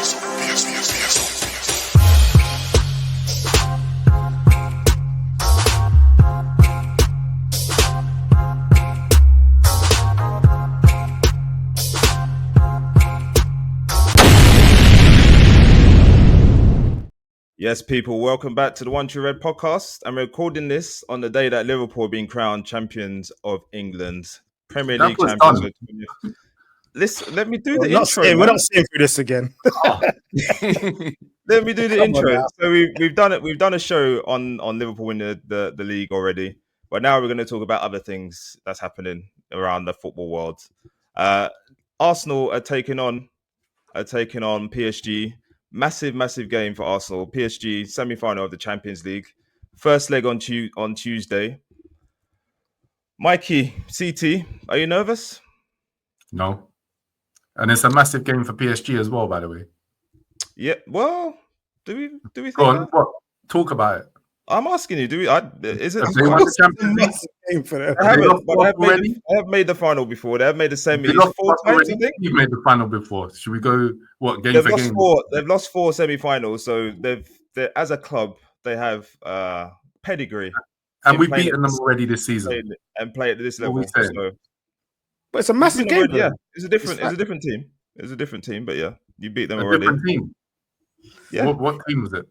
Yes, people, welcome back to the One True Red podcast. I'm recording this on the day that Liverpool have been crowned champions of England, Premier League champions. Listen, let me do the intro. We're not sitting through this again. Let me do the intro. So we've done it. We've done a show on Liverpool winning the league already, but now we're going to talk about other things that's happening around the football world. Arsenal are taking on PSG. Massive game for Arsenal. PSG semi-final of the Champions League. First leg on Tuesday. Mikey, CeeTee, are you nervous? No. And it's a massive game for PSG as well, by the way. Yeah. Well, do we think Go on, that? what? Talk about it. I'm asking you. Is it? They won the Champions League game for them. They have made the final before. They have made the semis 4 times. I think you've made the final before. Should we go game they've for lost game? They've lost 4 semi-finals, so they're as a club they have pedigree. And we've beaten them already this season. And play at this level. So. But it's a massive game. Yeah, it's a different team. It's a different team, but yeah, you beat them already. Different team. Yeah. What team was it?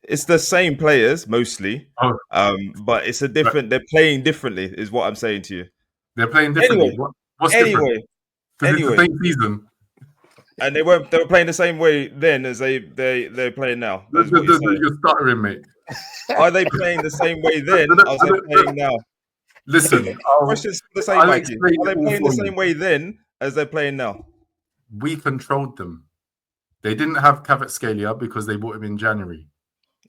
It's the same players mostly, but it's a different. They're playing differently, is what I'm saying to you. They're playing differently. What's different? Because it's the same season, and they were playing the same way then as they're playing now. You're stuttering, mate. Are they playing the same way then as they're playing now? Listen, questions the same, Mikey. Are they playing the same way then as they're playing now? We controlled them. They didn't have Kvaratskhelia because they bought him in January.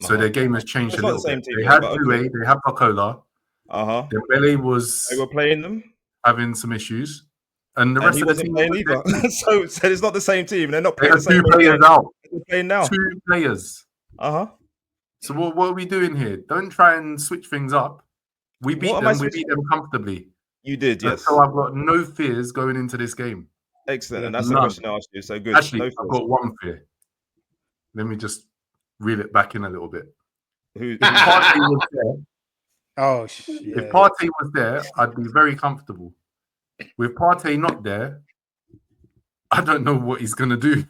So their game has changed a little bit. They had Doué, they had Bacola. Dembele was. They were playing them, having some issues, and the rest of the team playing either. so it's not the same team. They're not playing the Two same players out. They're playing now. 2 players. So what are we doing here? Don't try and switch things up. We beat them. We beat them comfortably. You did, yes. So I've got no fears going into this game. Excellent, and that's the question I asked you. So good. Actually, I've got one fear. Let me just reel it back in a little bit. If Partey was there, if Partey was there, I'd be very comfortable. With Partey not there, I don't know what he's going to do.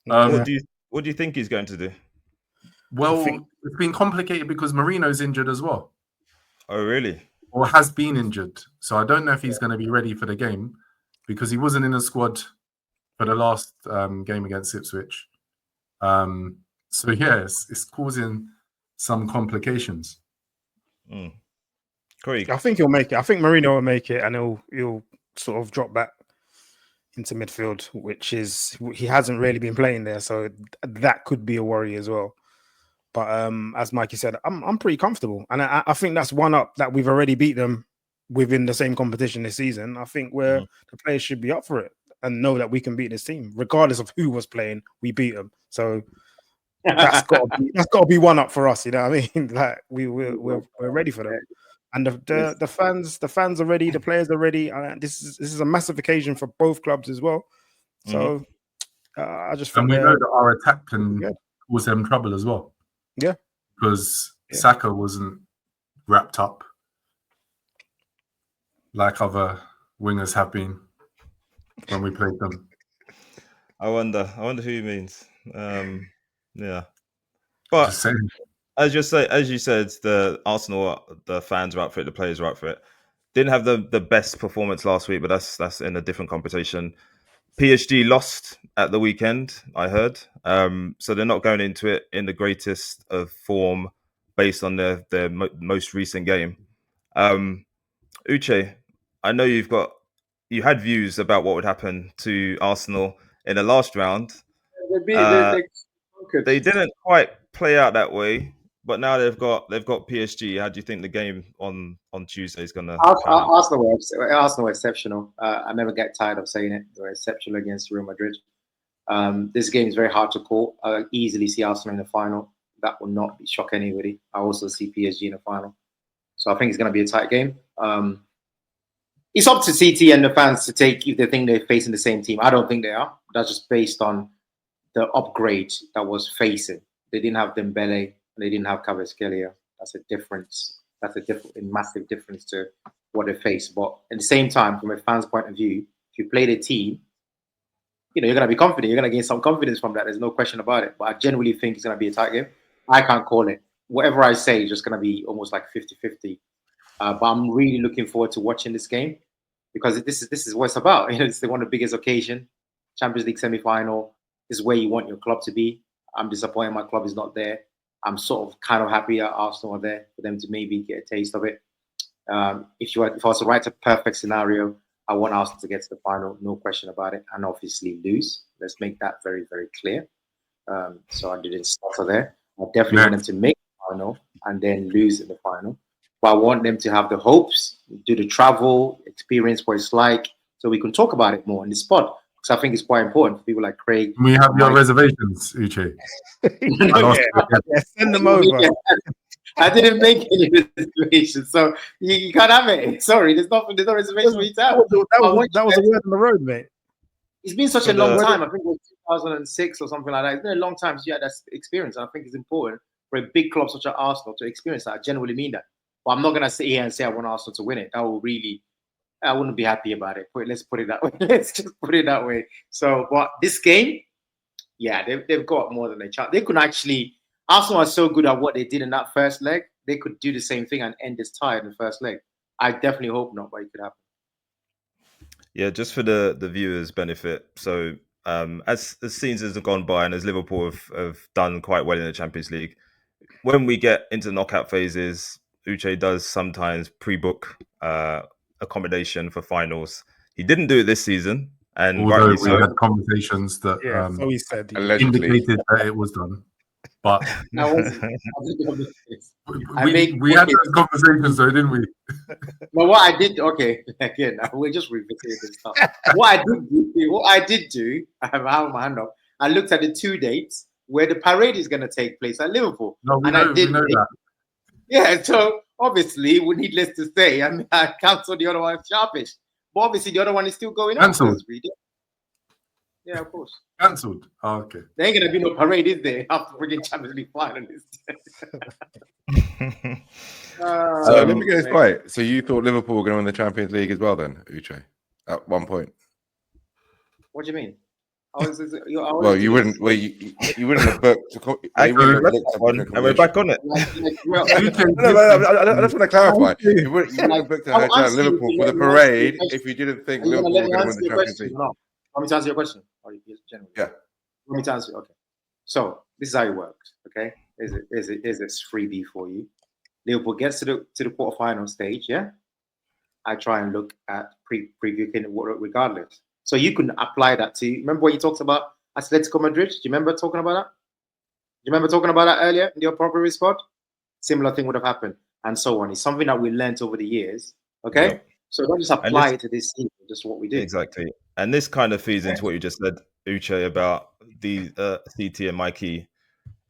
What do you think he's going to do? Well, it's been complicated because Marino's injured as well. Oh, really? Or has been injured. So I don't know if he's going to be ready for the game because he wasn't in the squad for the last game against Ipswich. So yes, it's causing some complications. Craig, I think he'll make it. I think Marino will make it, and he'll sort of drop back into midfield, which is he hasn't really been playing there, so that could be a worry as well. But as Mikey said, I'm pretty comfortable, and I think that's one up that we've already beat them within the same competition this season. I think where the players should be up for it and know that we can beat this team, regardless of who was playing. We beat them, so. That's got to be one up for us, you know what I mean? Like we're ready for that, and the fans are ready, the players are ready. This is a massive occasion for both clubs as well. So I just think we know that our attack can cause them trouble as well. Yeah, because Saka wasn't wrapped up like other wingers have been when we played them. I wonder who he means. Yeah, but as you said, the Arsenal, the fans are up for it, the players are up for it. Didn't have the best performance last week, but that's in a different competition. PSG lost at the weekend, I heard, so they're not going into it in the greatest of form based on their most recent game. Uche, I know you had views about what would happen to Arsenal in the last round. They didn't quite play out that way, but now they've got PSG. How do you think the game on Tuesday is going to? Arsenal were exceptional. I never get tired of saying it. They were exceptional against Real Madrid. This game is very hard to call. I easily see Arsenal in the final. That will not shock anybody. I also see PSG in the final. So I think it's going to be a tight game. It's up to CeeTee and the fans to take if they think they're facing the same team. I don't think they are. That's just based on the upgrade that was facing. They didn't have Dembele and they didn't have Kvaratskhelia. That's a difference. That's a massive difference to what they face. But at the same time, from a fan's point of view, if you play the team, you're going to be confident. You're going to gain some confidence from that. There's no question about it. But I genuinely think it's going to be a tight game. I can't call it. Whatever I say is just going to be almost like 50-50. But I'm really looking forward to watching this game because this is what it's about. It's one of the biggest occasions. Champions League semi-final is where you want your club to be. I'm disappointed my club is not there. I'm sort of kind of happy that Arsenal are there for them to maybe get a taste of it. If I was to write a perfect scenario, I want Arsenal to get to the final, no question about it, and obviously lose. Let's make that very, very clear. So I didn't stutter there. I definitely want them to make the final and then lose in the final. But I want them to have the hopes, do the travel, experience what it's like, so we can talk about it more on the spot. Because I think it's quite important for people like Craig. We have your reservations, Uche. Send them over. I didn't make any reservations, so you can't have it. Sorry, there's no reservation for you to have. That was a word on the road, mate. It's been such a long time. I think it was 2006 or something like that. It's been a long time since you had that experience. I think it's important for a big club such as Arsenal to experience that. I genuinely mean that. But I'm not going to sit here and say I want Arsenal to win it. That will really, I wouldn't be happy about it. Let's put it that way. Let's just put it that way. So, but this game, yeah, they've got more than a chance. They could actually, Arsenal are so good at what they did in that first leg. They could do the same thing and end this tie in the first leg. I definitely hope not, but it could happen. Yeah, just for the viewers' benefit. So, as seasons have gone by and as Liverpool have done quite well in the Champions League, when we get into knockout phases, Uche does sometimes pre-book accommodation for finals. He didn't do it this season, and although we had conversations that so he said indicated that it was done. But we had those conversations, though, didn't we? Well, what I did, okay, again, we're just revisiting this stuff. What I did do, I have my hand up. I looked at the 2 dates where the parade is going to take place at Liverpool, we know that. Yeah, so obviously, needless to say, I mean, I cancelled the other one sharpish, but obviously the other one is still going on. Cancelled. Yeah, of course. Cancelled. Oh, okay. There ain't gonna be no parade, is there? After freaking Champions League finalists. So let me get this right. So you thought Liverpool were going to win the Champions League as well, then, Uche, at one point? What do you mean? Well, you wouldn't. Well, you wouldn't have booked. And we're back on it. I just want to clarify. You wouldn't have booked a hotel at Liverpool for the parade if you didn't think Liverpool were going to win the Champions League. No. Want me to answer your question? Yeah. Want me to answer? Okay. So this is how it works. Okay. Is it freebie for you? Liverpool gets to the quarterfinal stage. Yeah. I try and look at previewing regardless. So you can apply that to. Remember what you talked about Atletico Madrid? Do you remember talking about that? Do you remember talking about that earlier in the appropriate spot? Similar thing would have happened, and so on. It's something that we learned over the years. Okay. Yep. So don't just apply it to this season, just what we do. Exactly. And this kind of feeds into what you just said, Uche, about the CeeTee and Mikey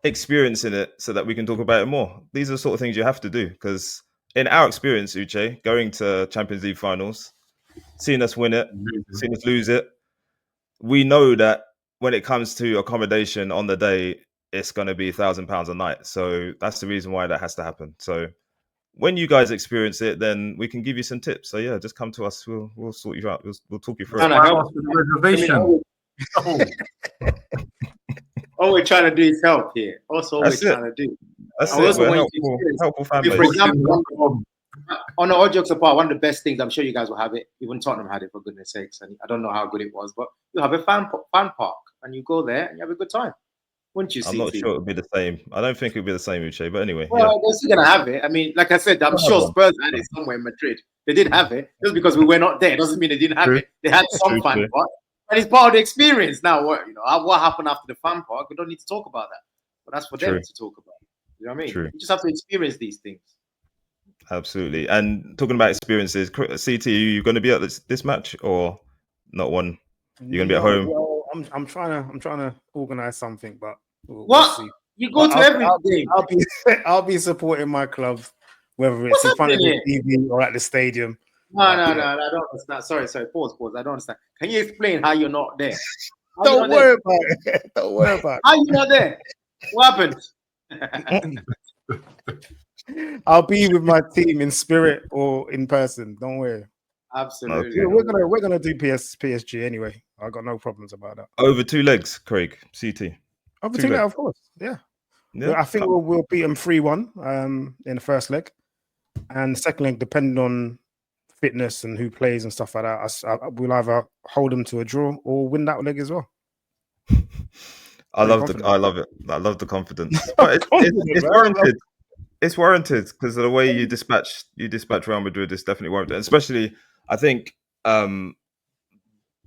experiencing it so that we can talk about it more. These are the sort of things you have to do because in our experience, Uche, going to Champions League finals, seeing us win it, seeing us lose it, we know that when it comes to accommodation on the day, it's going to be £1,000 a night. So that's the reason why that has to happen. So when you guys experience it, then we can give you some tips. So yeah, just come to us. We'll sort you out. We'll talk you through it. Reservation. All we're trying to do is help here. Also, all we're trying to do. That's it. We're helpful family. For example, on all jokes apart, one of the best things, I'm sure you guys will have it. Even Tottenham had it, for goodness sakes. And I don't know how good it was, but you have a fan park and you go there and you have a good time. Wouldn't you see? I'm not sure it would be the same. I don't think it would be the same, Uche, but anyway. Well, they're still going to have it. I mean, like I said, I'm sure Spurs had it somewhere in Madrid. They did have it. Just because we were not there doesn't mean they didn't have it. They had some fan park. And it's part of the experience. Now, what happened after the fan park, we don't need to talk about that. But that's for them to talk about. You know what I mean? True. You just have to experience these things. Absolutely. And talking about experiences, CeeTee, are you going to be at this match or not one? You're going to be at home? Well, I'm trying to organize something, but we'll see. You go to every game. I'll be supporting my club, whether it's in front of the TV or at the stadium. No, I don't understand. Sorry. Pause. I don't understand. Can you explain how you're not there? Don't worry about it. Don't worry about it. How you not there? What happened? I'll be with my team in spirit or in person. Don't worry. Absolutely. Okay. We're gonna do PSG anyway. I got no problems about that. Over 2 legs, Craig. CT. Over 2 legs, of course. Yeah. I think we'll beat them 3-1 in the first leg, and the second leg, depending on fitness and who plays and stuff like that, we'll either hold them to a draw or win that leg as well. I love it. I love the confidence. But it's warranted. It's warranted because of the way you dispatch Real Madrid is definitely warranted. And especially, I think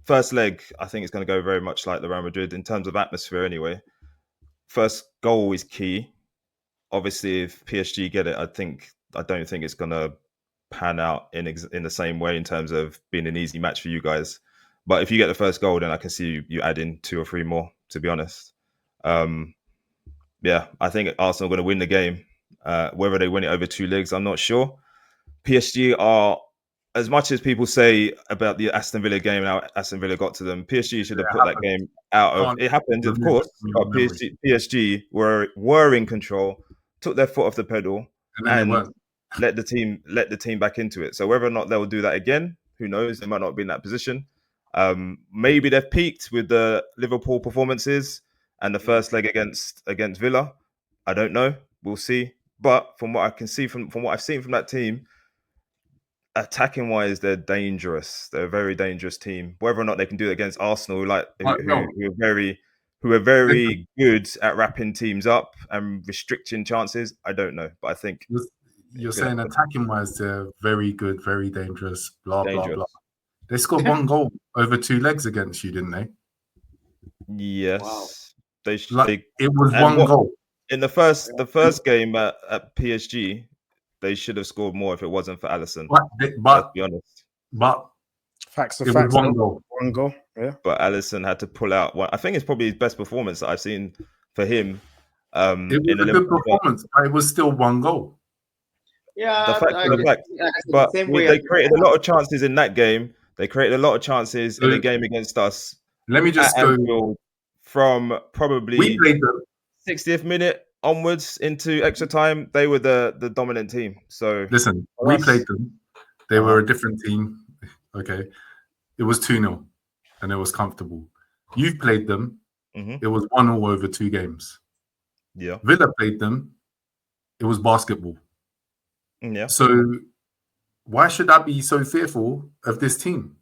first leg, I think it's going to go very much like the Real Madrid in terms of atmosphere. Anyway, first goal is key. Obviously, if PSG get it, I don't think it's going to pan out in the same way in terms of being an easy match for you guys. But if you get the first goal, then I can see you add in 2 or 3 more. To be honest, I think Arsenal are going to win the game. Whether they win it over 2 legs, I'm not sure. PSG are, as much as people say about the Aston Villa game and how Aston Villa got to them, PSG should have put that game out of. It happened, of course. But PSG were in control, took their foot off the pedal, and let the team back into it. So whether or not they'll do that again, who knows? They might not be in that position. Maybe they've peaked with the Liverpool performances and the first leg against Villa. I don't know. We'll see. But from what I can see, from what I've seen from that team, attacking wise, they're dangerous. They're a very dangerous team. Whether or not they can do it against Arsenal, who are very good at wrapping teams up and restricting chances, I don't know. But I think you're saying attacking wise, they're very good, very dangerous. Blah blah blah. They scored 1 goal over 2 legs against you, didn't they? Yes. Wow. It was 1 goal. In the first game at PSG, they should have scored more if it wasn't for Alisson. But let's be honest. But facts it was 1 goal. 1 goal. Yeah. But Alisson had to pull out one. I think it's probably his best performance that I've seen for him. It was a good performance, but it was still 1 goal. Yeah, the fact. But they created a lot of chances in that game. They created a lot of chances in the game against us. Let me just go from probably we played them 60th minute onwards into extra time. They were the dominant team. So listen, we played them. They were a different team. Okay, it was 2-0, and it was comfortable. You've played them. It was 1-1 over 2 games. Yeah. Villa played them. It was basketball. Yeah. So why should I be so fearful of this team?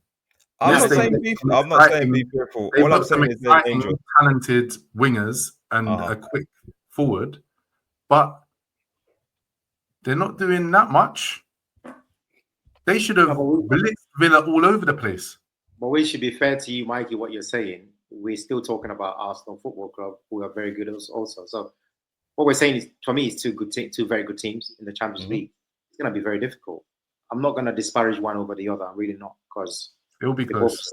I'm not saying be fearful. All I'm saying is they're dangerous. Talented wingers and a quick forward, but they're not doing that much. They should have blitzed Villa all over the place. But we should be fair to you, Mikey, what you're saying. We're still talking about Arsenal Football Club, who are very good also. So what we're saying is, for me, it's 2 very good teams in the Champions League. It's going to be very difficult. I'm not going to disparage one over the other. I'm really not, because it'll be close.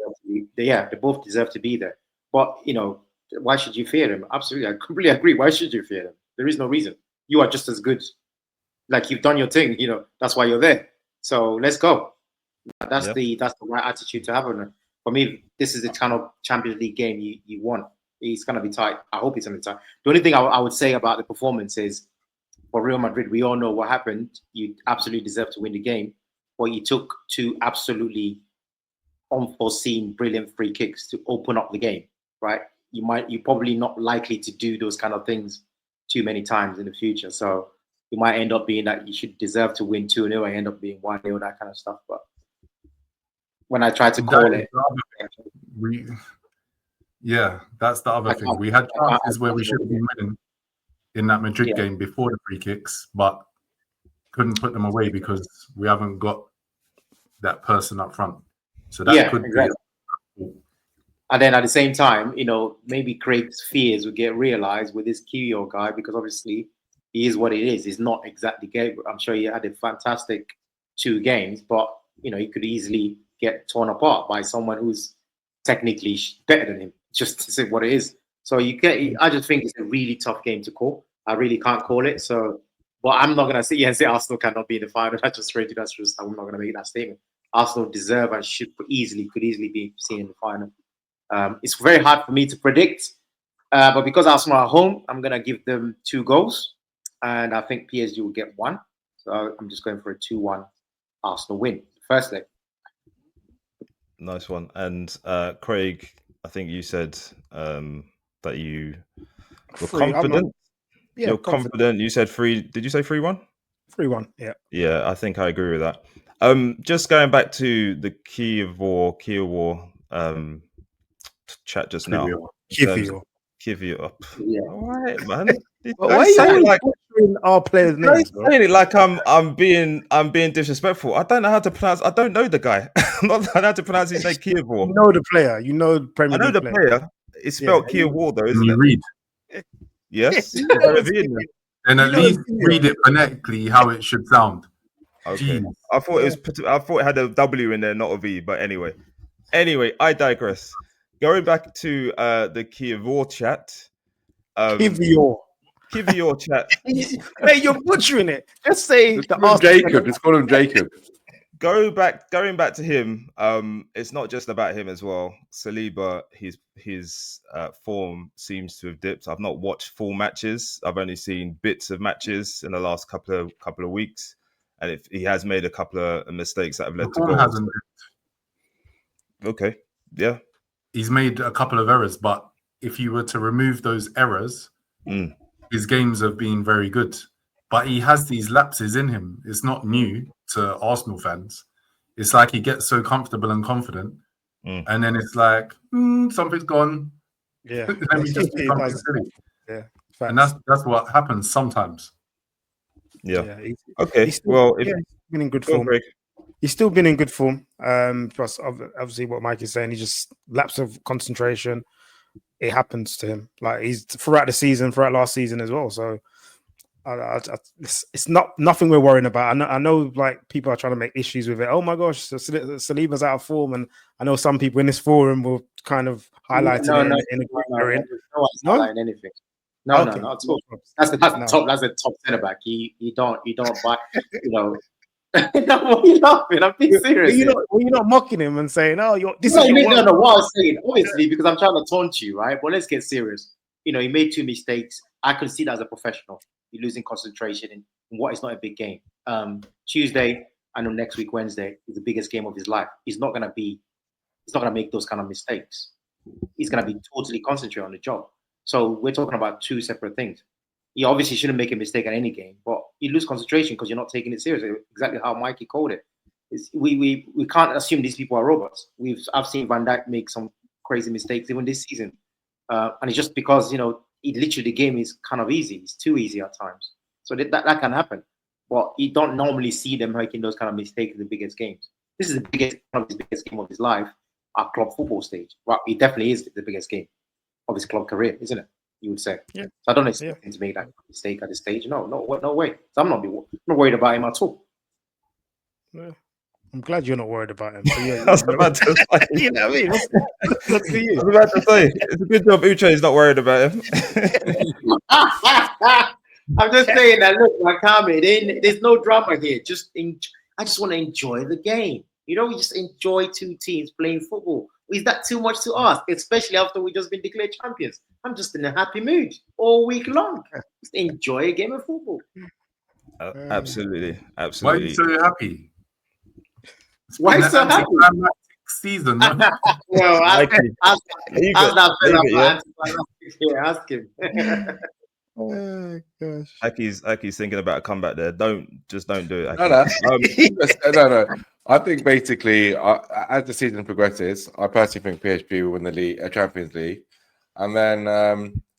They both deserve to be there. But, why should you fear them? Absolutely. I completely agree. Why should you fear them? There is no reason. You are just as good. Like, you've done your thing, that's why you're there. So let's go. That's the right attitude to have on it. For me, this is the kind of Champions League game you want. It's going to be tight. I hope it's going to be tight. The only thing I would say about the performance is, for Real Madrid, we all know what happened. You absolutely deserve to win the game. But you took 2 absolutely unforeseen, brilliant free kicks to open up the game, right? You're probably not likely to do those kind of things too many times in the future. So it might end up being that you should deserve to win 2-0 and end up being 1-0, that kind of stuff. But when I try to call it, that's the other thing. We had chances where we should have been winning in that Madrid game before the free kicks, but couldn't put them away because we haven't got that person up front. So that could be. And then at the same time, maybe Craig's fears would get realized with this Kyo guy, because obviously he is what it is. He's not exactly gay. I'm sure he had a fantastic 2 games, but he could easily get torn apart by someone who's technically better than him, just to say what it is. So I just think it's a really tough game to call. I really can't call it. So, but I'm not gonna sit here and say Arsenal cannot be in the final. I'm not gonna make that statement. Arsenal deserve and could easily be seen in the final. It's very hard for me to predict, but because Arsenal are home, I'm going to give them 2 goals, and I think PSG will get 1. So I'm just going for a 2-1 Arsenal win. First leg. Nice one. And Craig, I think you said that you were confident. Yeah, you're confident. You said 3. Did you say 3-1? 3-1. Yeah. Yeah, I think I agree with that. Just going back to the Kiev War chat just now. Kiev. Yeah. All right, man. Why are you always butchering our players' names, bro? Saying it like I'm being disrespectful. I don't know how to pronounce. I don't know the guy. I'm not know how to pronounce his name. Kiev War. You know the player. You know the Premier League. I know the player. It's spelled Kiev War, though, isn't it? Read. Yes. And at least read it phonetically how it should sound. Okay. Jeez. I thought it had a W in there, not a V. But anyway, I digress. Going back to the Kiev War chat. Kiev War chat. Hey, you're butchering it. Just say Jacob. Just call him Jacob. Going back to him. It's not just about him as well. Saliba, his form seems to have dipped. I've not watched full matches. I've only seen bits of matches in the last couple of weeks, and he has made a couple of mistakes that have led to goals. Okay, yeah, he's made a couple of errors, but if you were to remove those errors, his games have been very good. But he has these lapses in him. It's not new to Arsenal fans. It's like he gets so comfortable and confident, and then it's like something's gone. Yeah, let me just do something silly. Yeah, and that's what happens sometimes. Yeah. Okay. He's been in good form. He's still been in good form. Plus, obviously, what Mike is saying, he just lapse of concentration. It happens to him. Like he's throughout last season as well. So. It's not nothing we're worrying about. I know like people are trying to make issues with it. Oh my gosh, Saliba's out of form, and I know some people in this forum will kind of highlight it in a group. No one's highlighting anything. No, not at all. That's the top centre back. You don't buy. No, what are you laughing? I'm being serious. You're not mocking him and saying, "Oh, No. What I was saying, obviously, because I'm trying to taunt you, right? But let's get serious. He made 2 mistakes. I can see that as a professional. You're losing concentration in what is not a big game. Tuesday, I know next week, Wednesday, is the biggest game of his life. He's not gonna make those kind of mistakes. He's gonna be totally concentrated on the job. So we're talking about 2 separate things. You obviously shouldn't make a mistake at any game, but you lose concentration because you're not taking it seriously. Exactly how Mikey called it. We can't assume these people are robots. I've seen Van Dijk make some crazy mistakes even this season, and it's just because the game is kind of easy. It's too easy at times. So that can happen. But you don't normally see them making those kind of mistakes in the biggest games. This is one of his biggest game of his life at club football stage. Well, it definitely is the biggest game of his club career, isn't it? You would say. Yeah. So I don't expect him to make that mistake at this stage. No way. So I'm not worried about him at all. Yeah. I'm glad you're not worried about him. I was about to say. You know what I mean? That's for you. I was about to say, it's a good job Uche is not worried about him. I'm just saying that, look, Wakame, there's no drama here. I just want to enjoy the game. We just enjoy 2 teams playing football. Is that too much to ask? Especially after we've just been declared champions. I'm just in a happy mood all week long. Just enjoy a game of football. Absolutely. Why are you so happy? Why so happy? Season. Well, ask ask him. Oh gosh. Aki's thinking about a comeback there. Don't do it. Aki. No. I think basically, as the season progresses, I personally think PSG will win the Champions League, and then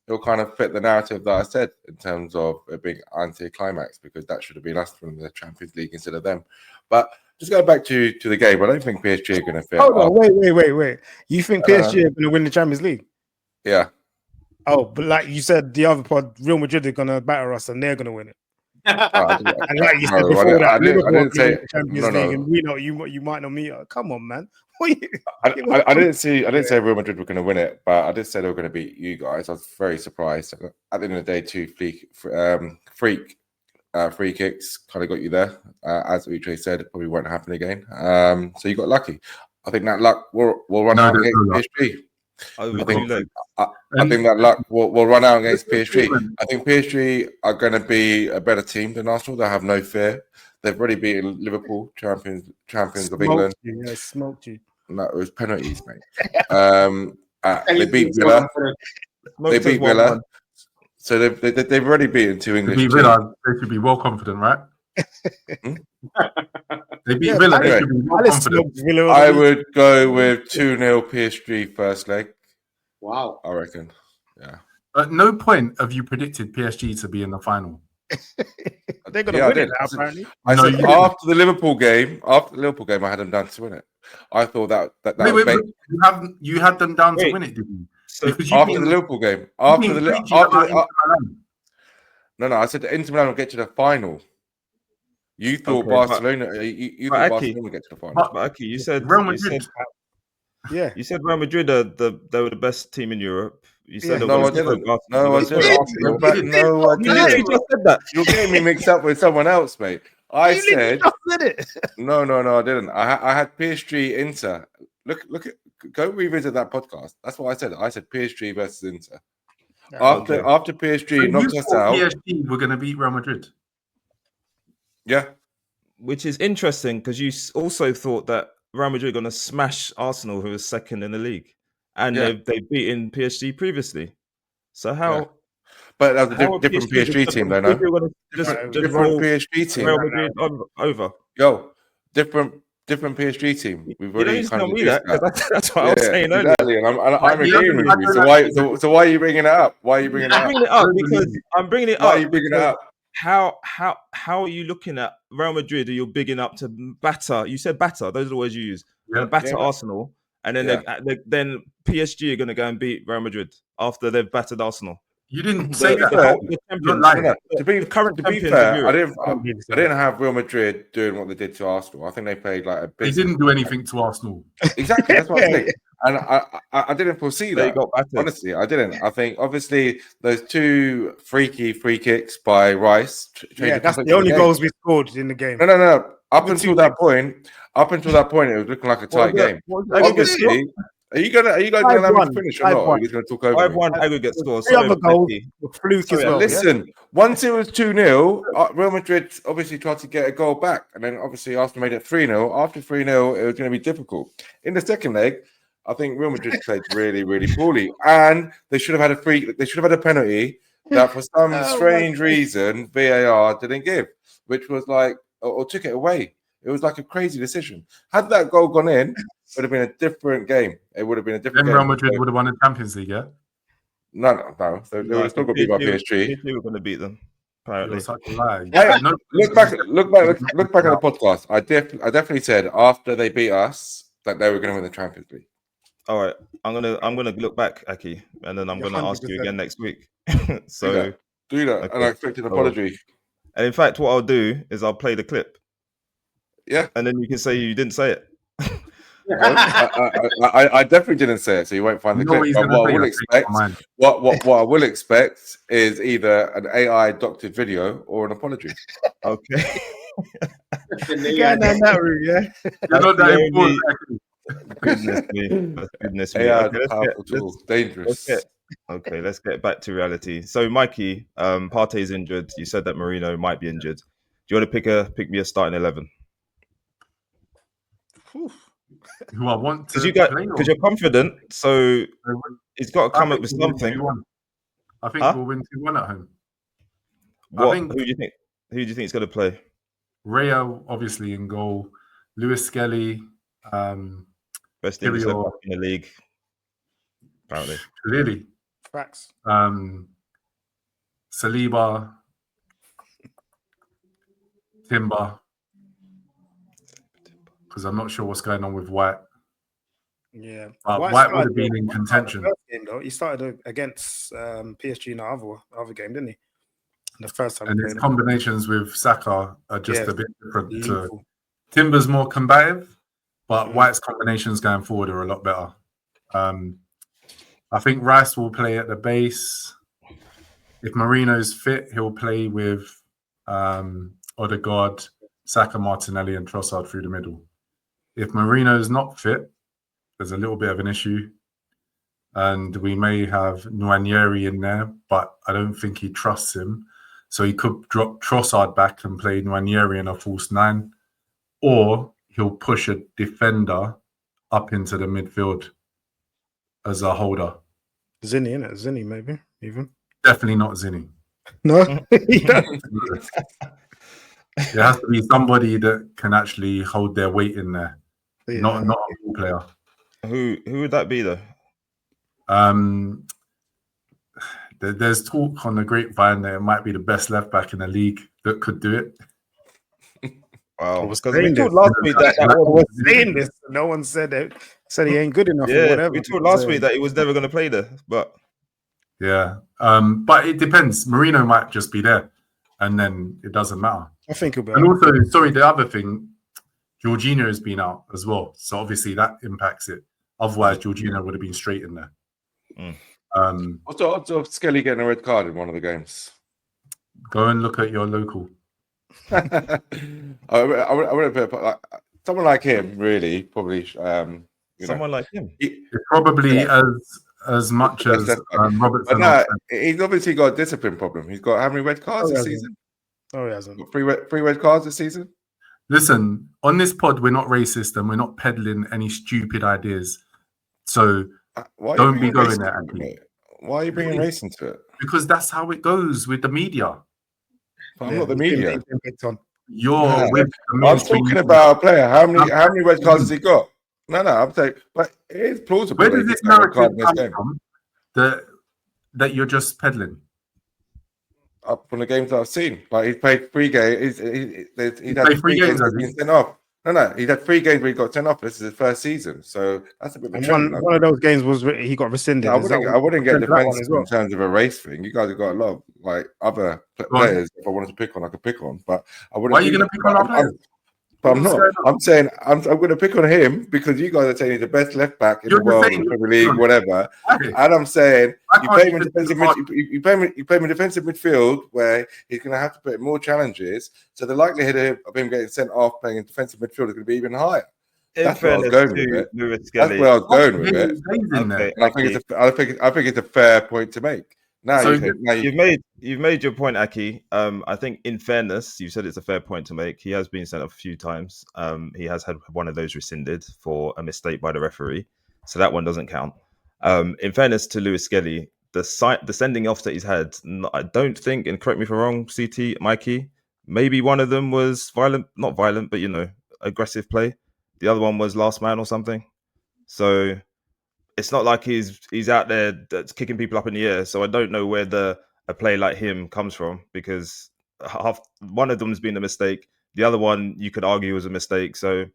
it'll kind of fit the narrative that I said in terms of it being anti-climax, because that should have been us from the Champions League instead of them. But just go back to the game. I don't think PSG are going to fit. Oh no! Wait! You think PSG are going to win the Champions League? Yeah. Oh, but like you said, the other pod, Real Madrid are going to batter us, and they're going to win it. And like you said before, I didn't say the Champions League, and we know you might not meet her. Come on, man. I didn't say Real Madrid were going to win it, but I did say they were going to beat you guys. I was very surprised. At the end of the day, 2 free kicks kind of got you there. As Uche said, it probably won't happen again. So you got lucky. I think that luck will run out against PSG. over I think, 2 legs. I think that luck will run out against PSG. I think PSG are going to be a better team than Arsenal. They have no fear. They've already beaten Liverpool, champions of England. Smoked you. No, it was penalties, mate. They beat Villa. They beat Villa. So they've already beaten 2 English teams. Villa, they should be well confident, right? They beat Villa. They should be well confident. I would go with 2-0 PSG first leg. Wow. I reckon. Yeah. At no point have you predicted PSG to be in the final. They're going to win it now, apparently. I said after the Liverpool game, I had them down to win it. I thought that you had them down to win it, did you? So after the Liverpool game, no, I said Inter Milan will get to the final. You thought Barcelona. You thought Barcelona would get to the final. But Aki, you said Real Madrid. You said Real Madrid they were the best team in Europe. You said no, I didn't. No, I didn't. No, I didn't. You just said that. You're getting me mixed up with someone else, mate. I said it. No, I didn't. I had PSG Inter. Look at. Go revisit that podcast. That's what I said. I said PSG versus Inter. After PSG knocked us out, PSG were going to beat Real Madrid. Yeah, which is interesting because you also thought that Real Madrid were going to smash Arsenal, who was second in the league, and they've beaten PSG previously. So how? Yeah. But that was a different PSG team, though. No, different PSG team. Real Madrid over. Yo, different PSG team. We've already kind of that's what I was saying exactly. earlier. And I'm agreeing with you. So why are you bringing it up? I'm bringing it up because I'm bringing it up. Why are you bringing it up? How are you looking at Real Madrid? You're bigging up to batter. You said batter. Those are the words you use. Batter Arsenal, and then then PSG are going to go and beat Real Madrid after they've battered Arsenal. You didn't say that. To be fair, I didn't have Real Madrid doing what they did to Arsenal. I think they played like a bit. They didn't do anything to Arsenal. Exactly, that's what I'm saying. And I didn't foresee that. Honestly, I didn't. I think obviously those 2 freaky free kicks by Rice. That's the only goals we scored in the game. No. Up until that point, it was looking like a tight game. Obviously. Are you guys gonna let me finish or not? Are you going to talk over? 5-1 aggregate scores. Listen, once it was 2-0, Real Madrid obviously tried to get a goal back, and then obviously Arsenal made it 3-0. After 3-0, it was going to be difficult. In the second leg, I think Real Madrid played really, really poorly, and they should have had a penalty that for some strange reason VAR didn't give, which was like or took it away. It was like a crazy decision. Had that goal gone in, it would have been a different game. It would have been a different game. Real Madrid would have won the Champions League, yeah? No. So they were still going to beat by PSG. They were going to beat them. Apparently. Such a lie. Look back at the podcast. I definitely said after they beat us that they were going to win the Champions League. All right. I'm gonna look back, Aki, and then I'm going to ask you again next week. So do that. Okay. And I expect an apology. And in fact, what I'll do is I'll play the clip. Yeah. And then you can say you didn't say it. I definitely didn't say it, so you won't find the clip. But what I will expect is either an AI doctored video or an apology. Okay. You're that route, yeah. You're not that important. Goodness me. AI dangerous. Let's get back to reality. So, Mikey, Partey's injured. You said that Mourinho might be injured. Do you want to pick me a starting 11? Who I want to because you're confident, so he's got to come up with something. I think we'll win 2-1 at home. Who do you think? Who do you think is going to play? Rayo, obviously in goal. Lewis Skelly, best English left back in the league, apparently. Clearly, facts. Saliba, Timber. Because I'm not sure what's going on with White. Yeah, White would have been in contention. He started against PSG in the other game, didn't he? The first time. And his combinations with Saka are just a bit different. Timber's more combative, but White's combinations going forward are a lot better. I think Rice will play at the base. If Marino's fit, he'll play with Odegaard, Saka, Martinelli, and Trossard through the middle. If Marino's not fit, there's a little bit of an issue. and we may have Nwaneri in there, but I don't think he trusts him. So he could drop Trossard back and play Nwaneri in a false 9, or he'll push a defender up into the midfield as a holder. Zinni, innit? Zinni, maybe, even. Definitely not Zinni. No? There has to be somebody that can actually hold their weight in there. Yeah. Not a ball player. Who would that be, though? There's talk on the grapevine that it might be the best left back in the league that could do it. Wow, because we talked last week that was saying this. No one said it. Said he ain't good enough. Yeah, or whatever. we talked last week that he was never going to play there, but yeah, but it depends. Marino might just be there, and then it doesn't matter. I think it'll be. And also, sorry, the other thing, Jorginho has been out as well, so obviously that impacts it. Otherwise, Jorginho would have been straight in there. What's of Skelly getting a red card in one of the games? Go and look at your local. I would put like someone like him, really, probably. Someone like him. Probably as much as Robertson. But he's obviously got a discipline problem. He's got how many red cards this season? Oh, he hasn't. Three red cards this season. Listen, on this pod, we're not racist and we're not peddling any stupid ideas. So don't be going there, Andy. Why are you bringing race into it? Because that's how it goes with the media. But I'm not the media. You're with the I'm talking about a player. How many red cards has he got? No, I'm saying, but it is plausible. Where does this narrative come from that you're just peddling? Up from the games that I've seen, like he's played 3 games. He's had 3 games where he's been sent off. No, he's had 3 games where he got 10 off. This is his first season, so that's a bit. One of those games was he got rescinded. I wouldn't get defensive in terms of a race thing. You guys have got a lot of like other players. If I wanted to pick on, I could pick on, but I wouldn't. Why are you going to pick on our players? But I'm not. I'm saying I'm going to pick on him because you guys are saying he's the best left back in the world, in the Premier League, whatever. And I'm saying you play him in defensive midfield where he's going to have to put in more challenges. So the likelihood of him getting sent off playing in defensive midfield is going to be even higher. That's where I was going with it. That's where I was going with it. Okay. I think it's a fair point to make. Now you've made your point, Aki. I think in fairness, you said it's a fair point to make. He has been sent off a few times. He has had one of those rescinded for a mistake by the referee, so that one doesn't count. In fairness to Lewis Skelly, the sending offs that he's had, I don't think, and correct me if I'm wrong, CeeTee, Mikey, maybe one of them was not violent, but aggressive play. The other one was last man or something. So it's not like he's out there that's kicking people up in the air. So I don't know where a play like him comes from, because one of them's been a mistake. The other one you could argue was a mistake. So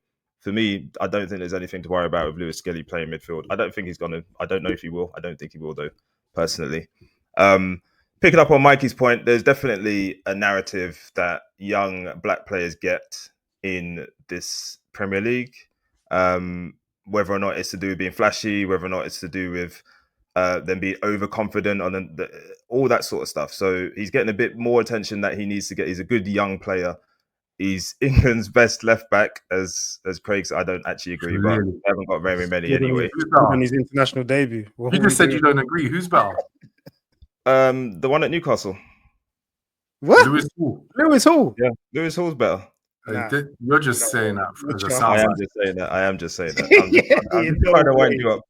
for me, I don't think there's anything to worry about with Lewis Skelly playing midfield. I don't think he's going to. I don't know if he will. I don't think he will, though, personally. Picking up on Mikey's point, there's definitely a narrative that young black players get in this Premier League. Whether or not it's to do with being flashy, whether or not it's to do with them being overconfident on all that sort of stuff. So he's getting a bit more attention that he needs to get. He's a good young player. He's England's best left back, as Craig said. I don't actually agree, but we haven't got very many anyway. On his international debut. You just said you don't agree. Who's better? The one at Newcastle. What? Lewis Hall. Yeah, Lewis Hall's better. Nah. You're just saying that. I am just saying that. I'm just trying to wind you up.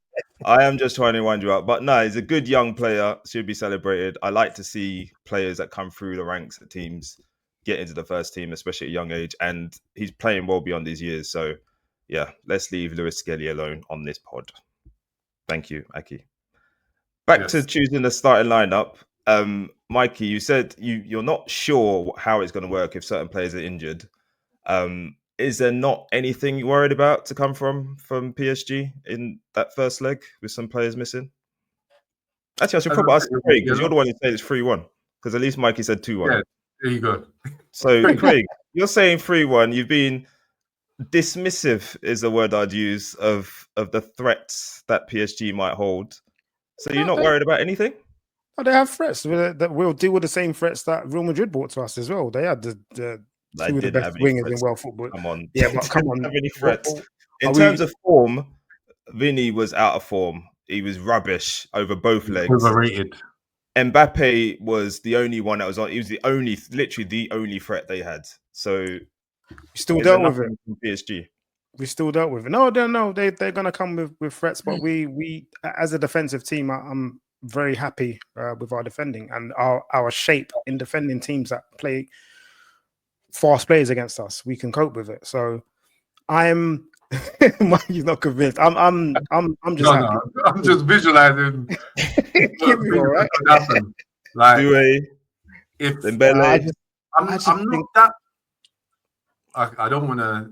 I am just trying to wind you up. But no, he's a good young player. Should be celebrated. I like to see players that come through the ranks of teams get into the first team, especially at a young age. And he's playing well beyond his years. So, yeah, let's leave Lewis Skelly alone on this pod. Thank you, Aki. Back to choosing the starting lineup. Mikey, you said you're not sure how it's going to work if certain players are injured. Is there not anything you're worried about to come from PSG in that first leg with some players missing? Actually, I should probably ask Craig, because you're the one who said it's 3-1. Because at least Mikey said 2-1. Yeah, there you go. So, Craig, you're saying 3-1. You've been dismissive, is the word I'd use, of the threats that PSG might hold. So you're not worried about anything? Oh, they have threats that will deal with the same threats that Real Madrid brought to us as well. They had the two of the best wingers in world football. Come on. Yeah, but come on. Have any threats. In terms of form, Vinny was out of form. he was rubbish over both legs. Overrated. Mbappe was the only one that was on. He was literally the only threat they had. So we still dealt with it. From PSG. We still dealt with it. No, they're gonna come with threats, but we as a defensive team, I'm very happy with our defending and our shape in defending teams that play fast players against us. We can cope with it. So I'm Mikey's not convinced. I'm just happy. No, I'm just visualizing what things that could happen. Like if Dembele, I'm not that. I don't want to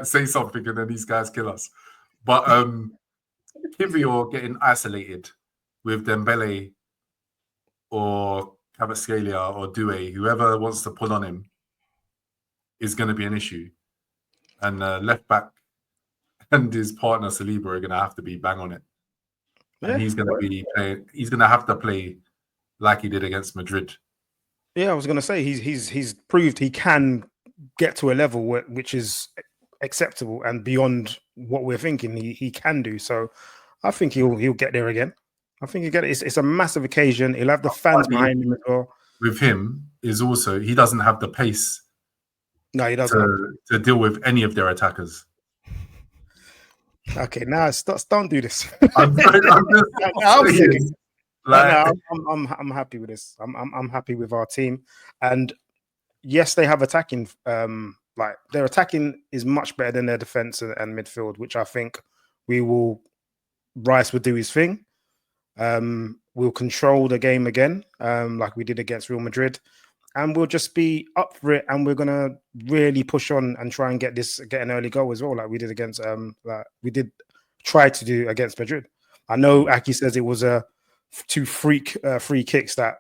say something and then these guys kill us. But Kivior getting isolated with Dembele or Kvaratskhelia or Doué, whoever wants to pull on him, is going to be an issue. And left back and his partner Saliba are going to have to be bang on it. And he's going to have to play like he did against Madrid. Yeah, I was going to say he's proved he can get to a level which is acceptable and beyond what we're thinking he can do. So I think he'll get there again. I think he'll get it. It's a massive occasion. He'll have the fans behind him as well. With him is also he doesn't have the pace. No, he doesn't to deal with any of their attackers. Okay, now don't do this. I'm happy with this. I'm happy with our team, and yes, they have attacking. Like their attacking is much better than their defense and midfield, which I think Rice will do his thing. We'll control the game again, like we did against Real Madrid, and we'll just be up for it. And we're gonna really push on and try and get an early goal as well, like we did against try to do against Madrid. I know Aki says it was two free kicks that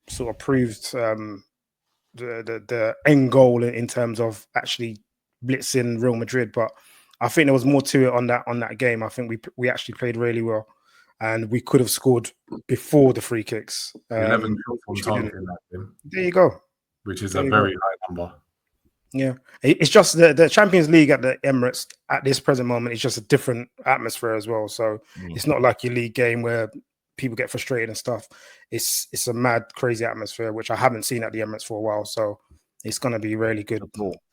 sort of proved the end goal in terms of actually blitzing Real Madrid, but I think there was more to it on that game. I think we actually played really well, and we could have scored before the free kicks. 11 shots on target in that game. There you go. Which is a very high number. Yeah, it's just the Champions League at the Emirates at this present moment. It's just a different atmosphere as well. So it's not like your league game where people get frustrated and stuff. It's a mad, crazy atmosphere, which I haven't seen at the Emirates for a while. So it's going to be really good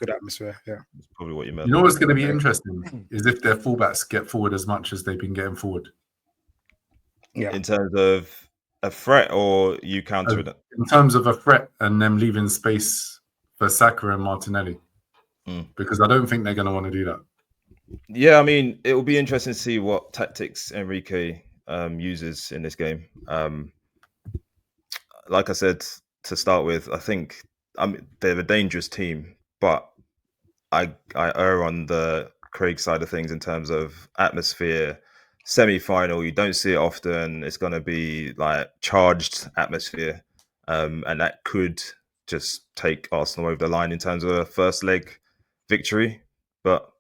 atmosphere. Yeah, that's probably what you meant. You know what's going to be interesting is if their fullbacks get forward as much as they've been getting forward. Yeah, in terms of a threat, or you counter it? In terms of a threat and them leaving space for Saka and Martinelli, because I don't think they're going to want to do that. Yeah, I mean, it will be interesting to see what tactics Enrique uses in this game. Like I said to start with, I think they're a dangerous team, but I err on the Craig side of things in terms of atmosphere. Semi-final, you don't see it often. It's going to be like charged atmosphere, and that could just take Arsenal over the line in terms of a first leg victory. But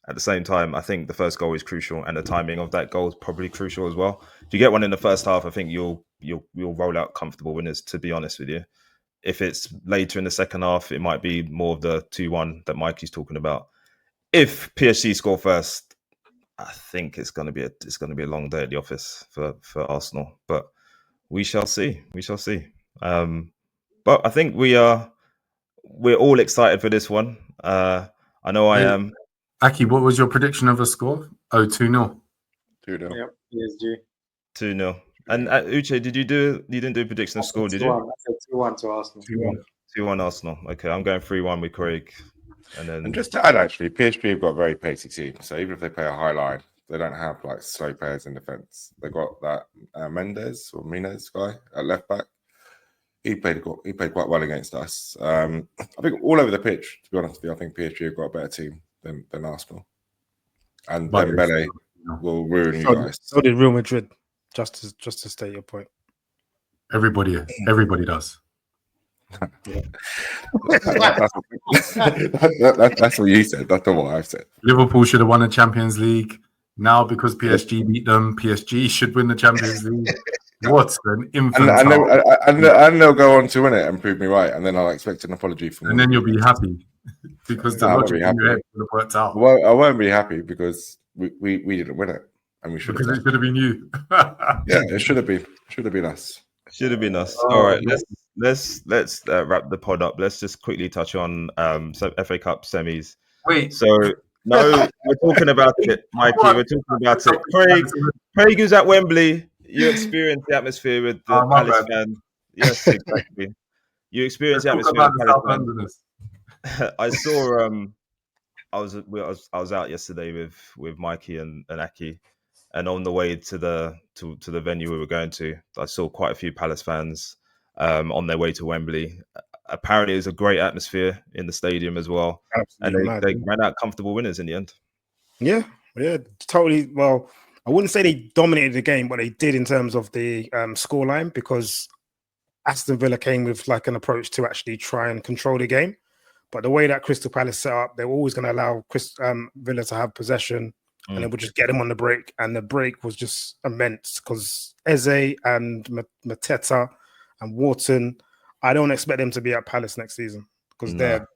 at the same time, I think the first goal is crucial, and the timing of that goal is probably crucial as well. If you get one in the first half, I think you'll roll out comfortable winners, to be honest with you. If it's later in the second half, it might be more of the 2-1 that Mikey's talking about. If PSG score first, I think it's going to be a long day at the office for Arsenal, but we shall see. But I think we're all excited for this one. I know I am. Aki, what was your prediction of a score? 2-0. 2-0. Yep, PSG. 2-0. And Uche, you didn't do a prediction of score, did you? I said 2-1 to Arsenal. 2-1 Arsenal. Okay, I'm going 3-1 with Craig. And just to add, actually, PSG have got a very pacey team. So even if they play a high line, they don't have like slow players in defence. They got that Mendes guy at left back. He played quite well against us. I think all over the pitch, to be honest with you, I think PSG have got a better team than Arsenal. And Dembele will ruin you guys. So did Real Madrid. Just to state your point. Everybody does. That's what you said. That's not what I've said. Liverpool should have won the Champions League. Now, because PSG beat them, PSG should win the Champions League. What an infantile. And they'll go on to win it and prove me right, and then I'll expect an apology from them. And then you'll be happy because the logic in your head would have worked out. Well, I won't be happy because we didn't win it, and we should because it should have been you. Yeah, it should have been. Should have been us. Should have been us. All right, let's wrap the pod up. Let's just quickly touch on FA Cup semis. Wait. So no, we're talking about it, Mikey. We're talking about it. Craig is at Wembley. You experienced the atmosphere with the Palace fans. Yes, exactly. You experienced the atmosphere with the Palace fans. I saw. I was out yesterday with Mikey and Aki. And on the way to the venue we were going to, I saw quite a few Palace fans on their way to Wembley. Apparently, it was a great atmosphere in the stadium as well. Absolutely, and they ran out comfortable winners in the end. Yeah, totally. Well, I wouldn't say they dominated the game, but they did in terms of the scoreline, because Aston Villa came with like an approach to actually try and control the game. But the way that Crystal Palace set up, they were always going to allow Villa to have possession. And it would just get him on the break. And the break was just immense because Eze and Mateta and Wharton, I don't expect them to be at Palace next season because they're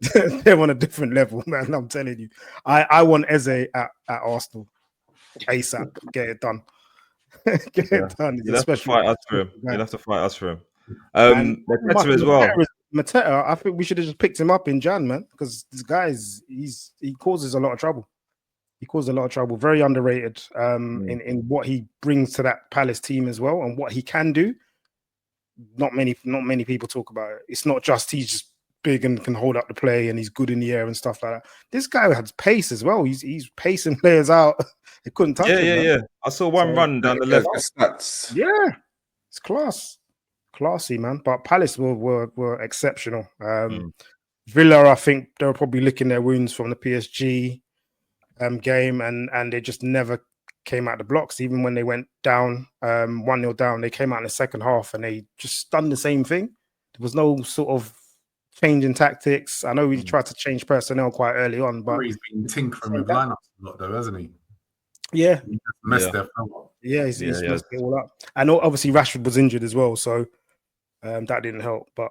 on a different level, man. I'm telling you. I want Eze at Arsenal ASAP. Get it done. Get it done. You'll have to fight us for him. You'll have to fight us for him. Mateta as well. Mateta, I think we should have just picked him up in Jan, man, because this guy he causes a lot of trouble. He caused a lot of trouble. Very underrated in what he brings to that Palace team as well, and what he can do. Not many people talk about it. It's not just he's just big and can hold up the play and he's good in the air and stuff like that. This guy has pace as well. He's pacing players out. They couldn't touch him. Yeah. I saw one run down the left. Yeah, it's classy, man. But Palace were exceptional. Villa, I think they were probably licking their wounds from the PSG game, and they just never came out the blocks. Even when they went down 1-0 down, they came out in the second half and they just done the same thing. There was no sort of change in tactics. I know he tried to change personnel quite early on, but he's been tinkering with lineups a lot though, hasn't he? Yeah, he just messed their film up. Yeah, he's messed it all up. And obviously Rashford was injured as well, so that didn't help. But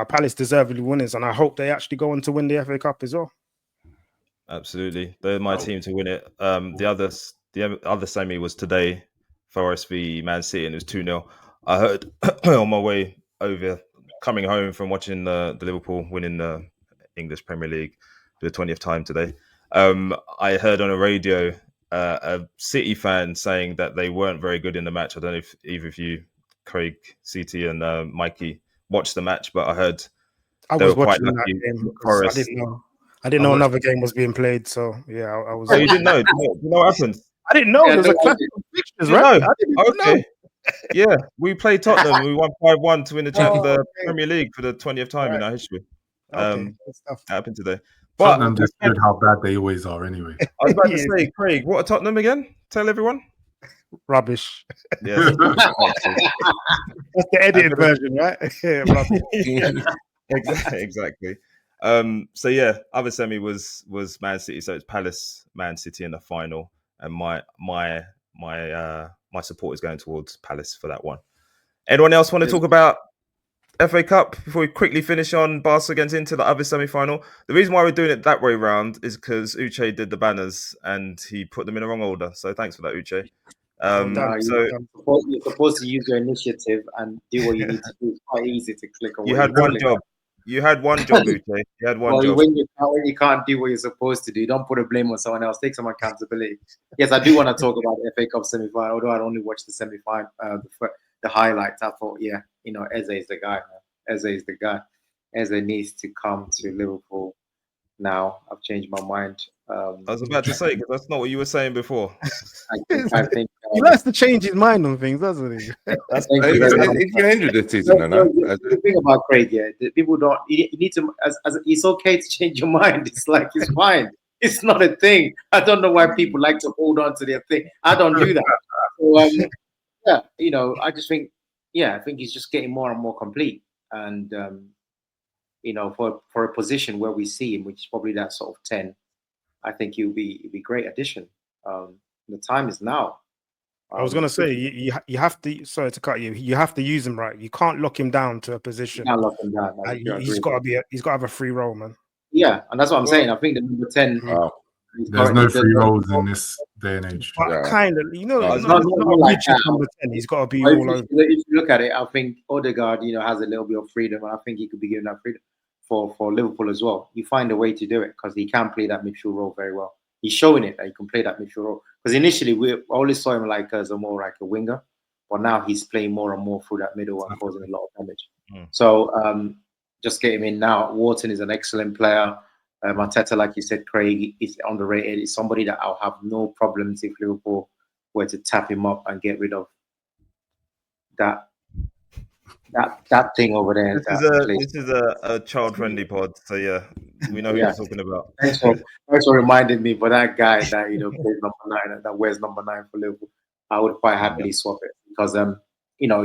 Palace deservedly winners, and I hope they actually go on to win the FA Cup as well. Absolutely, they're my team to win it. The other semi was today, Forest v Man City, and it was 2-0. I heard on my way over, coming home from watching the Liverpool winning the English Premier League for the 20th time today. I heard on a radio a City fan saying that they weren't very good in the match. I don't know if either of you, Craig, CeeTee, and Mikey, watched the match, but I heard I was watching that game. I didn't know another game was being played, so yeah, I was. Oh, you didn't know? Do you know what happened? I didn't know. There was a clash of fixtures, right? I didn't know. Yeah, we played Tottenham. We won 5-1 to win the Premier League for the 20th time in our history. Happened today. But Tottenham just showed how bad they always are anyway. I was about to say, Craig, what are Tottenham again? Tell everyone. Rubbish. Yeah. That's the edited version, right? Exactly. So yeah, other semi was Man City. So it's Palace, Man City in the final, and my support is going towards Palace for that one. Anyone else want to talk about FA Cup before we quickly finish on Barca against Inter, the other semi-final? The reason why we're doing it that way round is because Uche did the banners and he put them in the wrong order. So thanks for that, Uche. You're supposed to use your initiative and do what you need to do. It's quite easy to click on. You had one job. You had one job, Uche. You had one job. When you can't do what you're supposed to do, don't put a blame on someone else. Take some accountability. Yes, I do want to talk about the FA Cup semi-final, although I only watched the semi-final, the highlights. I thought, Eze is the guy. Man. Eze is the guy. Eze needs to come to Liverpool now. I've changed my mind. I was about to say, because that's not what you were saying before. I think he likes to change his mind on things, doesn't he? He's been injured this season, the thing about Craig, people don't. You need to. As it's okay to change your mind. It's like it's fine. It's not a thing. I don't know why people like to hold on to their thing. I don't do that. So, I just think, I think he's just getting more and more complete, and for a position where we see him, which is probably that sort of 10. I think he'll be a great addition. The time is now. I was going to say you have to. Sorry to cut you. You have to use him right. You can't lock him down to a position. You can't lock him down. He's got to have a free role, man. Yeah, and that's what I'm saying. I think the number 10 There's no free roles in this day and age. But kind of, you know, it's not like rigid that. number 10. He's got to be But all over. if you look at it, I think Odegaard, has a little bit of freedom, and I think he could be given that freedom for Liverpool as well. You find a way to do it because he can play that midfield role very well. He's showing it that he can play that midfield role. Because initially we always saw him like as a more like a winger, but now he's playing more and more through that middle and causing a lot of damage. So just get him in now. Wharton is an excellent player. Arteta, like you said, Craig, is underrated. It's somebody that I'll have no problems if Liverpool were to tap him up and get rid of that thing over there. This is a child-friendly pod, so yeah, we know who you're talking about. Thanks for reminding me. But that guy that plays number 9, that wears number 9 for Liverpool, I would quite happily swap it because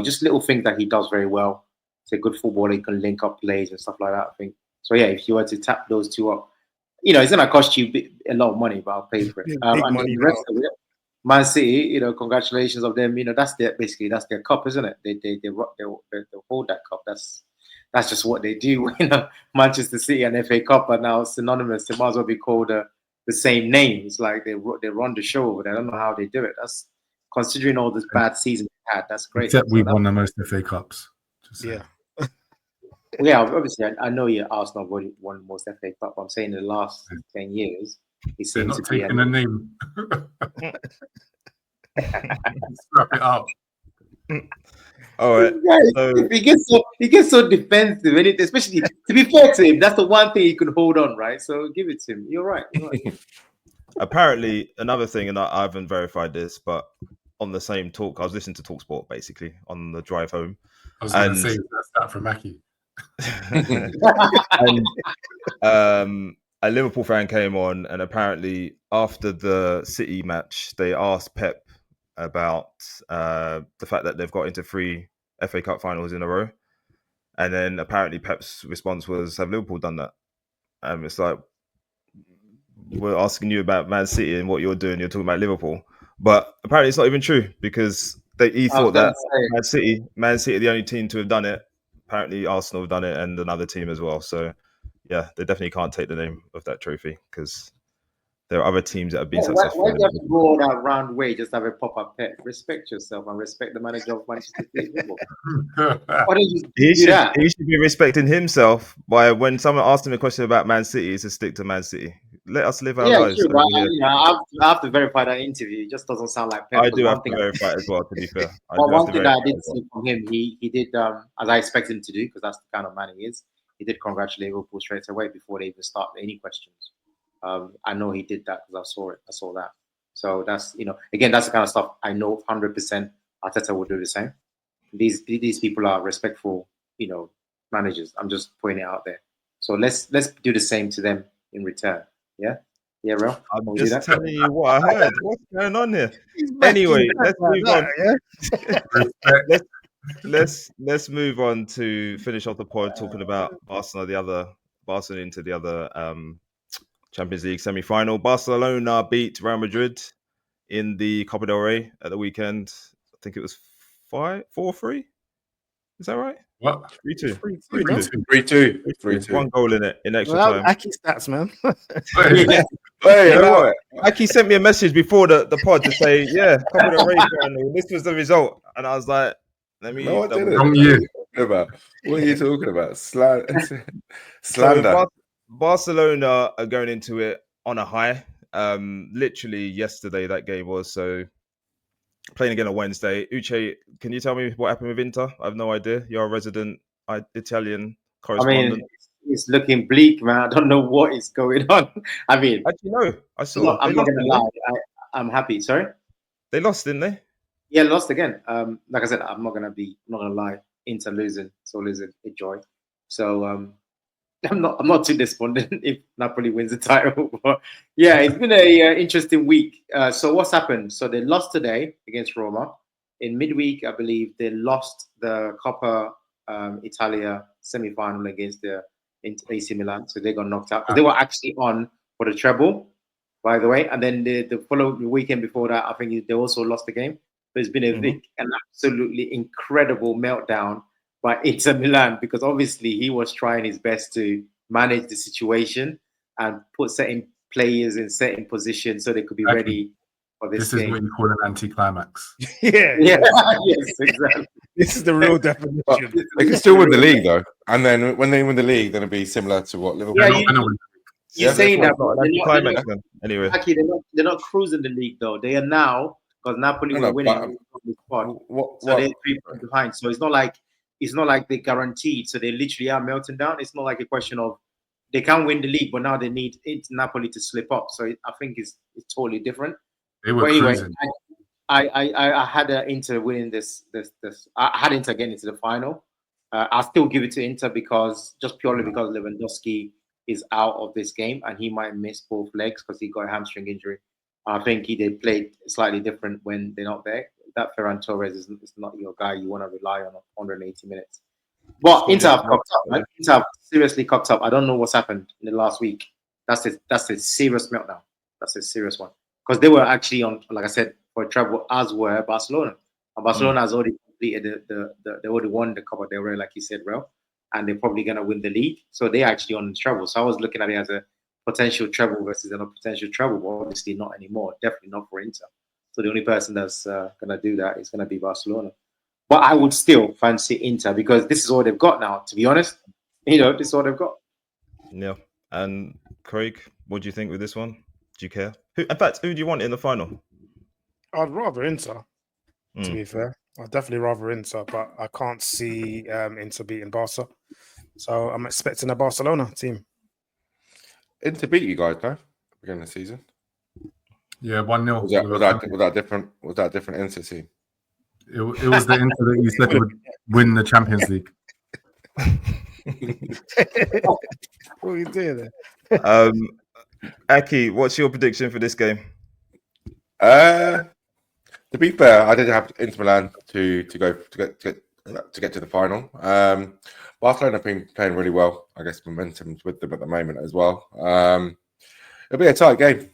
just little things that he does very well. He's a good footballer. He can link up plays and stuff like that. I think so. Yeah, if you were to tap those two up, it's gonna cost you a lot of money, but I'll pay for it. And money, the rest of it, Man City, congratulations of them. That's their cup, isn't it? They hold that cup. That's just what they do. Manchester City and FA Cup are now synonymous. They might as well be called the same name. It's like they run the show over there. I don't know how they do it. That's considering all this bad season they had. That's great. Except we've won the most FA Cups. Yeah. Yeah, obviously, I know Arsenal have already won most FA Cup. I'm saying in the last 10 years, they're not taking a name. Scrap it up. All right. So, he gets so defensive, and especially to be fair to him, that's the one thing he can hold on, right? So give it to him. You're right. Apparently, another thing, and I haven't verified this, but on the same talk, I was listening to TalkSport basically on the drive home. I was going to say that's that from Mackie. And a Liverpool fan came on, and apparently after the City match, they asked Pep about the fact that they've got into 3 FA Cup finals in a row, and then apparently Pep's response was, "Have Liverpool done that?" And it's like, we're asking you about Man City and what you're doing. You're talking about Liverpool, but apparently it's not even true because he thought that Man City are the only team to have done it. Apparently Arsenal have done it and another team as well. So yeah, they definitely can't take the name of that trophy because there are other teams that have been successful. Why do you have to go all that round way just have a pop-up pet? Respect yourself and respect the manager of Manchester City football. Why don't you do that? He should be respecting himself by when someone asked him a question about Man City, to stick to Man City. Let us live our lives. True, but, I have to verify that interview. It just doesn't sound like Pep. I do have to verify it as well, to be fair. One thing that I did see from him, he did, as I expected him to do, because that's the kind of man he is, he did congratulate Liverpool straight away before they even start any questions. I know he did that because I saw it. I saw that. So that's, again, that's the kind of stuff I know 100% Arteta will do the same. These people are respectful, managers. I'm just putting it out there. So let's do the same to them in return. Yeah, bro. I'm just telling you what I heard. What's going on here? Anyway, let's move on. Let's move on to finish off the pod talking about Barcelona into the other Champions League semi-final. Barcelona beat Real Madrid in the Copa del Rey at the weekend. I think it was 4-3. Is that right? What? 3-2. 3-2. 1 goal in it in extra time. Aki stats, man. Aki sent me a message before the pod to say, yeah, Copa del Rey final. This was the result, and I was like, let me. No, I didn't. What are you talking about? Slander. So Barcelona are going into it on a high. Literally yesterday that game was, so playing again on Wednesday. Uche, can you tell me what happened with Inter? I have no idea. You're a resident Italian correspondent. I mean, it's looking bleak, man. I don't know what is going on. I mean, actually, no. I saw. I'm not gonna lie. I'm happy. Sorry. They lost, didn't they? Yeah, lost again. Like I said, I'm not gonna lie. Inter losing, so losing a joy. So I'm not too despondent if Napoli wins the title. But yeah, it's been a interesting week. So what's happened? So they lost today against Roma. In midweek, I believe they lost the Coppa Italia semi-final against the AC Milan. So they got knocked out because they were actually on for the treble, by the way. And then the following weekend before that, I think they also lost the game. But it's been an absolutely incredible meltdown by Inter Milan, because obviously he was trying his best to manage the situation and put certain players in certain positions so they could be ready for this game. This is what you call an anticlimax. Yeah. Yes, exactly. This is the real definition. They can still win the league though, and then when they win the league, then it'll be similar to what Liverpool. You're saying that, but anyway, actually they're not cruising the league though. They are now, because Napoli were winning the spot, so they're 3 points behind. So it's not like they're guaranteed. So they literally are melting down. It's not like a question of they can win the league, but now they need Napoli to slip up. So I think it's totally different. They were cruising. I had Inter winning this. I had Inter getting into the final. I'll still give it to Inter because Lewandowski is out of this game and he might miss both legs because he got a hamstring injury. I think they played slightly different when they're not there. That Ferran Torres is not your guy you want to rely on 180 minutes. But Inter have cocked up. Right? Inter have seriously cocked up. I don't know what's happened in the last week. That's a serious meltdown. That's a serious one. Because they were actually on, like I said, for a treble, as were Barcelona. And Barcelona has already completed they already won the Copa del Rey, like you said, Rel. And they're probably going to win the league. So they're actually on the treble. So I was looking at it as a potential treble versus a potential treble, but obviously not anymore. Definitely not for Inter. So the only person that's going to do that is going to be Barcelona. But I would still fancy Inter because this is all they've got now, to be honest. This is all they've got. Yeah. And Craig, what do you think with this one? Do you care? In fact, who do you want in the final? I'd rather Inter, to be fair. I'd definitely rather Inter, but I can't see Inter beating Barca. So I'm expecting a Barcelona team. Inter beat you guys, no? Beginning of the season. Yeah, 1-0. Was that different Inter team? It was the Inter that you said would win the Champions League. What are you doing there? Aki, what's your prediction for this game? To be fair, I did have Inter Milan to get to the final. Barcelona have been playing really well. I guess momentum's with them at the moment as well. It'll be a tight game.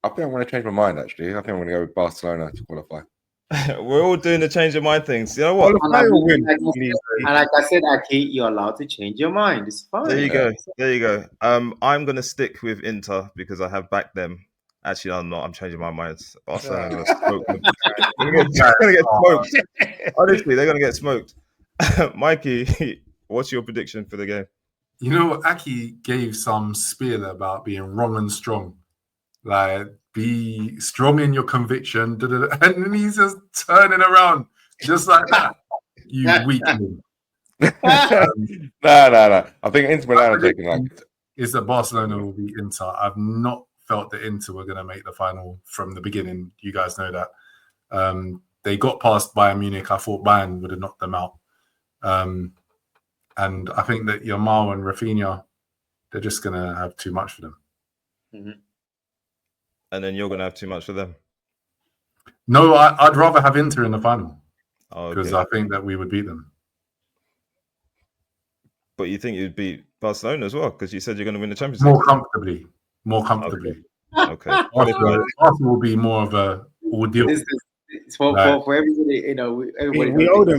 I think I'm going to change my mind, actually. I think I'm going to go with Barcelona to qualify. We're all doing the change of mind things. You know what? And like I said, Aki, you're allowed to change your mind. It's fine. There you go. I'm going to stick with Inter because I have backed them. Actually, I'm not. I'm changing my mind. Barcelona going to get smoked. Honestly, they're going to get smoked. Mikey, what's your prediction for the game? You know, Aki gave some spiel about being wrong and strong. Like, be strong in your conviction. And then he's just turning around just like that. You weakling. No. I think Inter Milan are taking that. Is that Barcelona will be Inter. I've not felt that Inter were going to make the final from the beginning. You guys know that. They got past Bayern Munich. I thought Bayern would have knocked them out. And I think that Yamal and Rafinha, they're just going to have too much for them. Mm-hmm. And then you're going to have too much for them? No, I'd rather have Inter in the final. Because I think that we would beat them. But you think you'd beat Barcelona as well? Because you said you're going to win the Champions League. More comfortably. Okay. Arsenal will be more of a ordeal. For everybody, everybody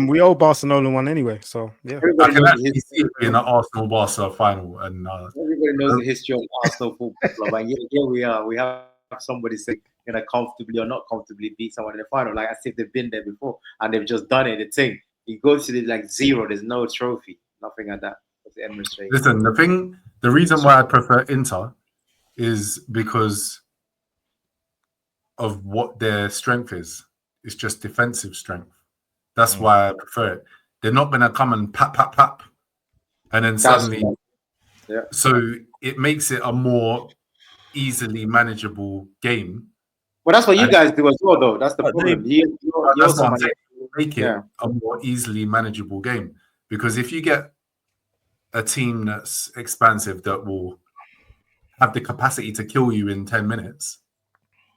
we owe Barcelona one anyway. So yeah, I can actually see it in an Arsenal Barca final, and everybody knows the history of Arsenal Football Club. And here we are. We have somebody saying comfortably or not comfortably beat someone in the final, like as if they've been there before and they've just done it. The thing you go to the zero. There's no trophy, nothing like that. The Emirates. Listen, the reason why I prefer Inter is because of what their strength is. It's just defensive strength. That's why I prefer it. They're not going to come and pap, and then suddenly. Yeah. So it makes it a more easily manageable game. Well, that's what you guys do as well, though. That's the problem. Make it a more easily manageable game. Because if you get a team that's expansive that will have the capacity to kill you in 10 minutes,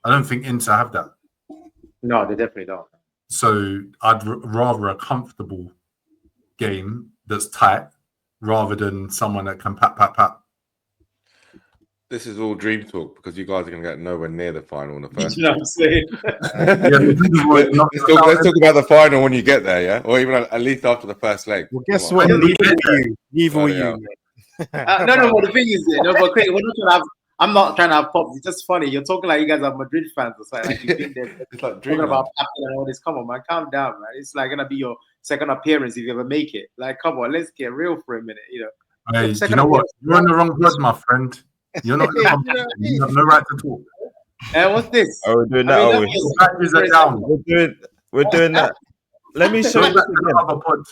I don't think Inter have that. No, they definitely don't. So I'd rather a comfortable game that's tight rather than someone that can pat. This is all dream talk because you guys are going to get nowhere near the final in the first. You know what I'm saying? Let's talk about the final when you get there, yeah? Or even at least after the first leg. Well, guess what? Neither will you. No. The thing is, but Craig, we're not trying to have. I'm not trying to have pops. It's just funny. You're talking like you guys are Madrid fans or something. Like you've been there. It's like talking about and all this. Come on, man, calm down, man. It's like gonna be your second appearance if you ever make it. Like, come on, let's get real for a minute. Hey, you know what? You're on the wrong blood, my friend. You're not. You have no right to talk. What's this? Oh, we're doing that. We're doing that. Let me show you this again.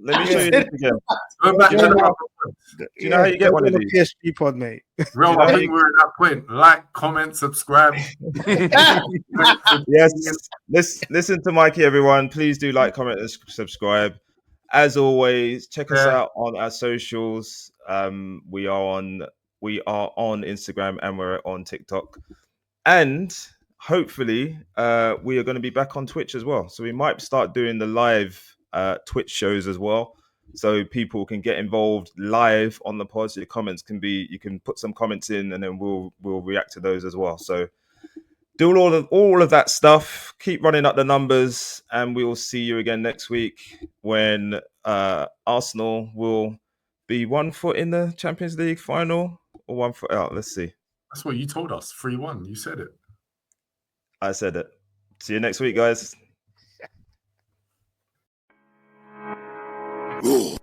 Let me show you this again. Go back to the other pod. Do you know how you get one of these? PSG pod, mate. Real, I think we're at that point. Like, comment, subscribe. Yes. Listen to Mikey, everyone. Please do like, comment, and subscribe. As always, check us out on our socials. We are on Instagram and we're on TikTok. And hopefully, we are going to be back on Twitch as well. So we might start doing the live Twitch shows as well, so people can get involved live on the pod. So your comments you can put some comments in, and then we'll react to those as well. So do all of that stuff. Keep running up the numbers, and we will see you again next week when Arsenal will be 1 foot in the Champions League final or 1 foot out. Let's see. That's what you told us. 3-1. You said it. I said it. See you next week, guys. Roar.